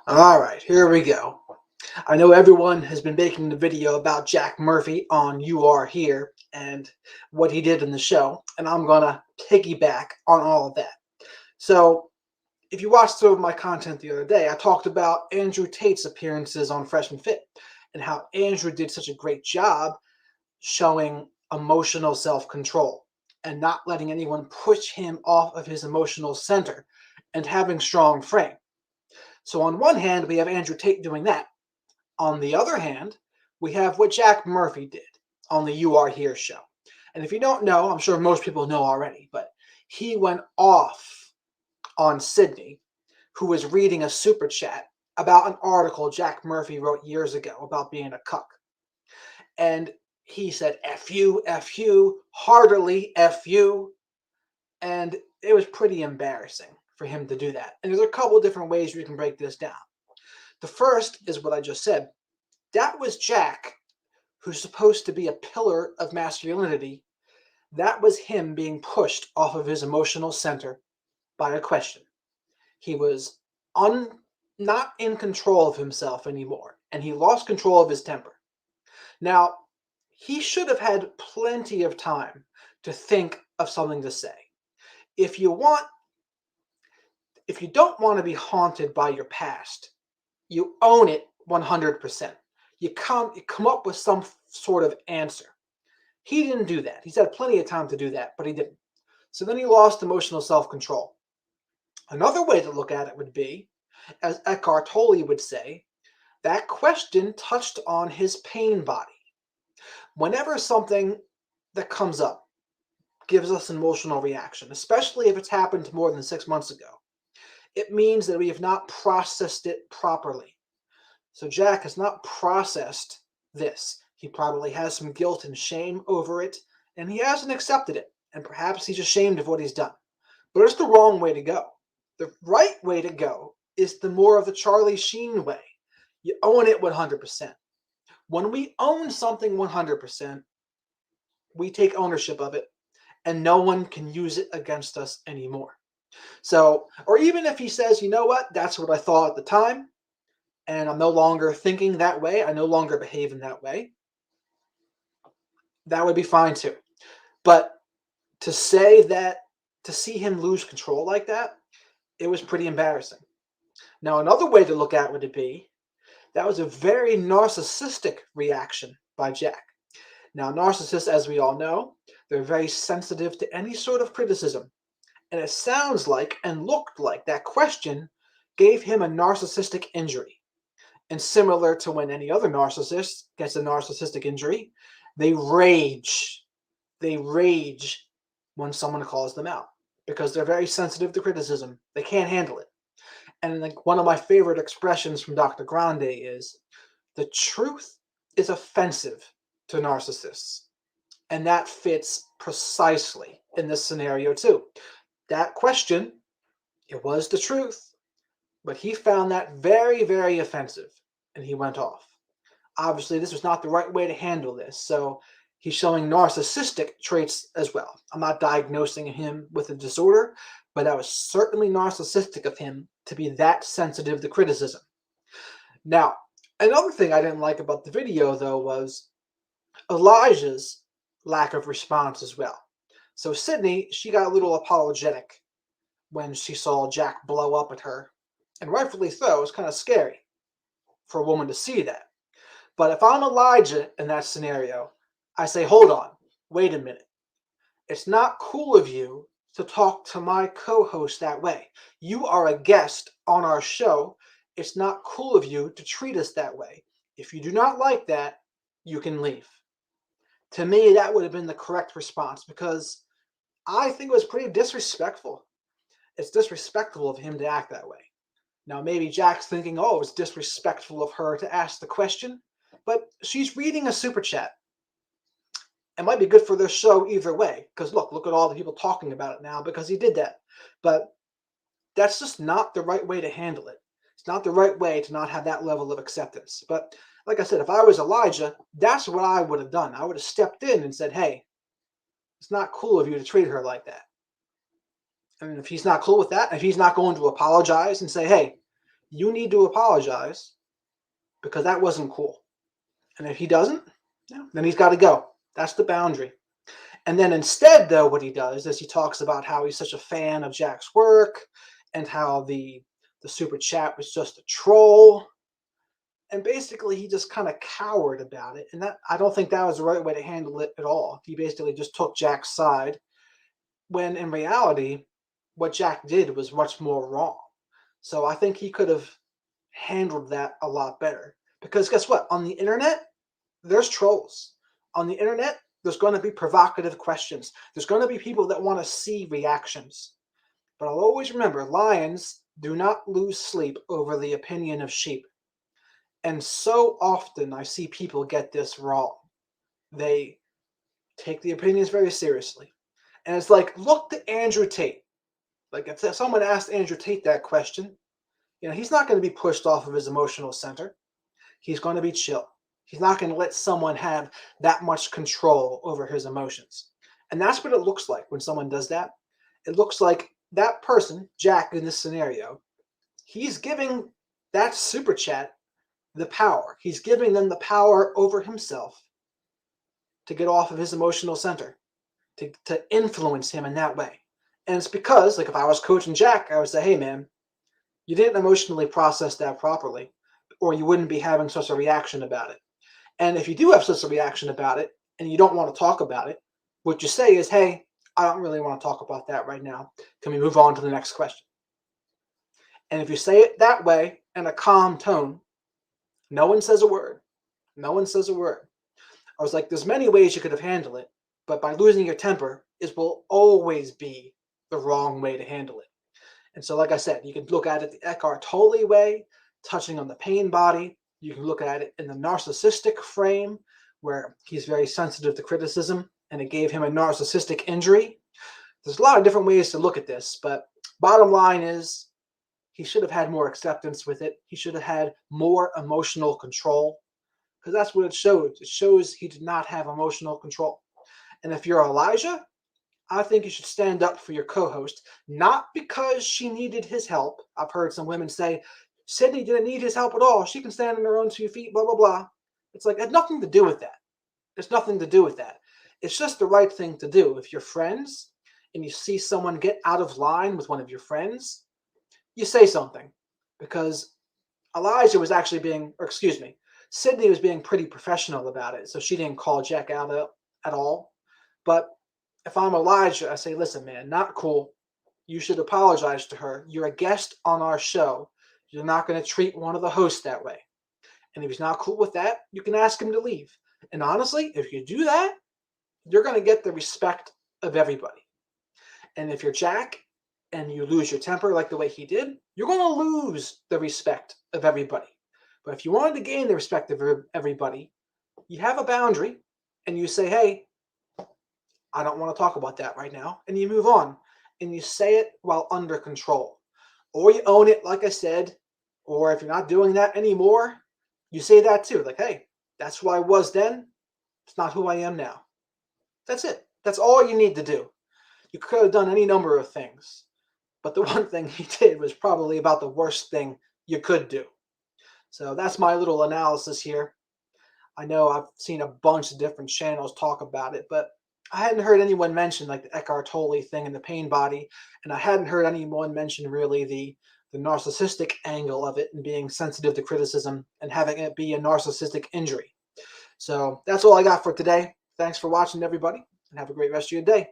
All right, here we go. I know everyone has been making the video about Jack Murphy on You Are Here and what he did in the show, and I'm going to piggyback on all of that. So, if you watched some of my content the other day, I talked about Andrew Tate's appearances on Fresh and Fit and how Andrew did such a great job showing emotional self-control and not letting anyone push him off of his emotional center and having strong frame. So on one hand, we have Andrew Tate doing that. On the other hand, we have what Jack Murphy did on the You Are Here show. And if you don't know, I'm sure most people know already, but he went off on Sydney, who was reading a super chat about an article Jack Murphy wrote years ago about being a cuck. And he said, F you, heartily F you. And it was pretty embarrassing for him to do that. And there's a couple different ways we can break this down. The first is what I just said. That was Jack, who's supposed to be a pillar of masculinity. That was him being pushed off of his emotional center by a question. He was not in control of himself anymore, and he lost control of his temper. Now, he should have had plenty of time to think of something to say. If you don't want to be haunted by your past, you own it 100%. You come up with some sort of answer. He didn't do that. He's had plenty of time to do that, but he didn't. So then he lost emotional self-control. Another way to look at it would be, as Eckhart Tolle would say, that question touched on his pain body. Whenever something that comes up gives us an emotional reaction, especially if it's happened more than 6 months ago, it means that we have not processed it properly. So Jack has not processed this. He probably has some guilt and shame over it, and he hasn't accepted it. And perhaps he's ashamed of what he's done. But it's the wrong way to go. The right way to go is the more of the Charlie Sheen way. You own it 100%. When we own something 100%, we take ownership of it, and no one can use it against us anymore. So, or even if he says, you know what, that's what I thought at the time, and I'm no longer thinking that way, I no longer behave in that way, that would be fine too. But to say that, to see him lose control like that, it was pretty embarrassing. Now, another way to look at it would be, that was a very narcissistic reaction by Jack. Now, narcissists, as we all know, they're very sensitive to any sort of criticism. And it sounds like and looked like that question gave him a narcissistic injury. And similar to when any other narcissist gets a narcissistic injury, they rage. They rage when someone calls them out because they're very sensitive to criticism. They can't handle it. And like one of my favorite expressions from Dr. Grande is, the truth is offensive to narcissists. And that fits precisely in this scenario too. That question, it was the truth, but he found that very, very offensive, and he went off. Obviously, this was not the right way to handle this, so he's showing narcissistic traits as well. I'm not diagnosing him with a disorder, but that was certainly narcissistic of him to be that sensitive to criticism. Now, another thing I didn't like about the video, though, was Elijah's lack of response as well. So Sydney, she got a little apologetic when she saw Jack blow up at her. And rightfully so, it was kind of scary for a woman to see that. But if I'm Elijah in that scenario, I say, hold on, wait a minute. It's not cool of you to talk to my co-host that way. You are a guest on our show. It's not cool of you to treat us that way. If you do not like that, you can leave. To me, that would have been the correct response because I think it was pretty disrespectful. It's disrespectful of him to act that way. Now, maybe Jack's thinking, oh, it's disrespectful of her to ask the question, but she's reading a super chat. It might be good for their show either way, because look at all the people talking about it now because he did that. But that's just not the right way to handle it. It's not the right way to not have that level of acceptance. But like I said, if I was Elijah, that's what I would have done. I would have stepped in and said, hey, it's not cool of you to treat her like that. And if he's not cool with that, if he's not going to apologize and say, hey, you need to apologize because that wasn't cool. And if he doesn't, then he's got to go. That's the boundary. And then instead, though, what he does is he talks about how he's such a fan of Jack's work and how the super chat was just a troll. And basically, he just kind of cowered about it. And that, I don't think that was the right way to handle it at all. He basically just took Jack's side, when in reality, what Jack did was much more wrong. So I think he could have handled that a lot better. Because guess what? On the internet, there's trolls. On the internet, there's going to be provocative questions. There's going to be people that want to see reactions. But I'll always remember, lions do not lose sleep over the opinion of sheep. And so often I see people get this wrong. They take the opinions very seriously. And it's like, look to Andrew Tate. Like if someone asked Andrew Tate that question, he's not going to be pushed off of his emotional center. He's going to be chill. He's not going to let someone have that much control over his emotions. And that's what it looks like when someone does that. It looks like that person, Jack in this scenario, he's giving that super chat the power. He's giving them the power over himself to get off of his emotional center, to influence him in that way. And it's because, like if I was coaching Jack, I would say, hey man, you didn't emotionally process that properly, or you wouldn't be having such a reaction about it. And if you do have such a reaction about it, and you don't want to talk about it, what you say is, hey, I don't really want to talk about that right now. Can we move on to the next question? And if you say it that way in a calm tone, no one says a word. No one says a word. I was like, there's many ways you could have handled it, but by losing your temper, it will always be the wrong way to handle it. And so, like I said, you can look at it the Eckhart Tolle way, touching on the pain body. You can look at it in the narcissistic frame, where he's very sensitive to criticism, and it gave him a narcissistic injury. There's a lot of different ways to look at this, but bottom line is, he should have had more acceptance with it. He should have had more emotional control, because that's what it shows. It shows he did not have emotional control. And if you're Elijah, I think you should stand up for your co-host, not because she needed his help. I've heard some women say, Sydney didn't need his help at all. She can stand on her own 2 feet, blah, blah, blah. It's like, it had nothing to do with that. There's nothing to do with that. It's just the right thing to do. If you're friends and you see someone get out of line with one of your friends, you say something. Because Elijah was actually Sydney was being pretty professional about it. So she didn't call Jack out at all. But if I'm Elijah, I say, listen, man, not cool. You should apologize to her. You're a guest on our show. You're not going to treat one of the hosts that way. And if he's not cool with that, you can ask him to leave. And honestly, if you do that, you're going to get the respect of everybody. And if you're Jack and you lose your temper like the way he did, you're going to lose the respect of everybody. But if you wanted to gain the respect of everybody, you have a boundary and you say, hey, I don't want to talk about that right now. And you move on and you say it while under control. Or you own it, like I said, or if you're not doing that anymore, you say that too. Like, hey, that's who I was then. It's not who I am now. That's it. That's all you need to do. You could have done any number of things. But the one thing he did was probably about the worst thing you could do. So that's my little analysis here. I know I've seen a bunch of different channels talk about it, but I hadn't heard anyone mention like the Eckhart Tolle thing and the pain body, and I hadn't heard anyone mention really the narcissistic angle of it and being sensitive to criticism and having it be a narcissistic injury. So that's all I got for today. Thanks for watching, everybody, and have a great rest of your day.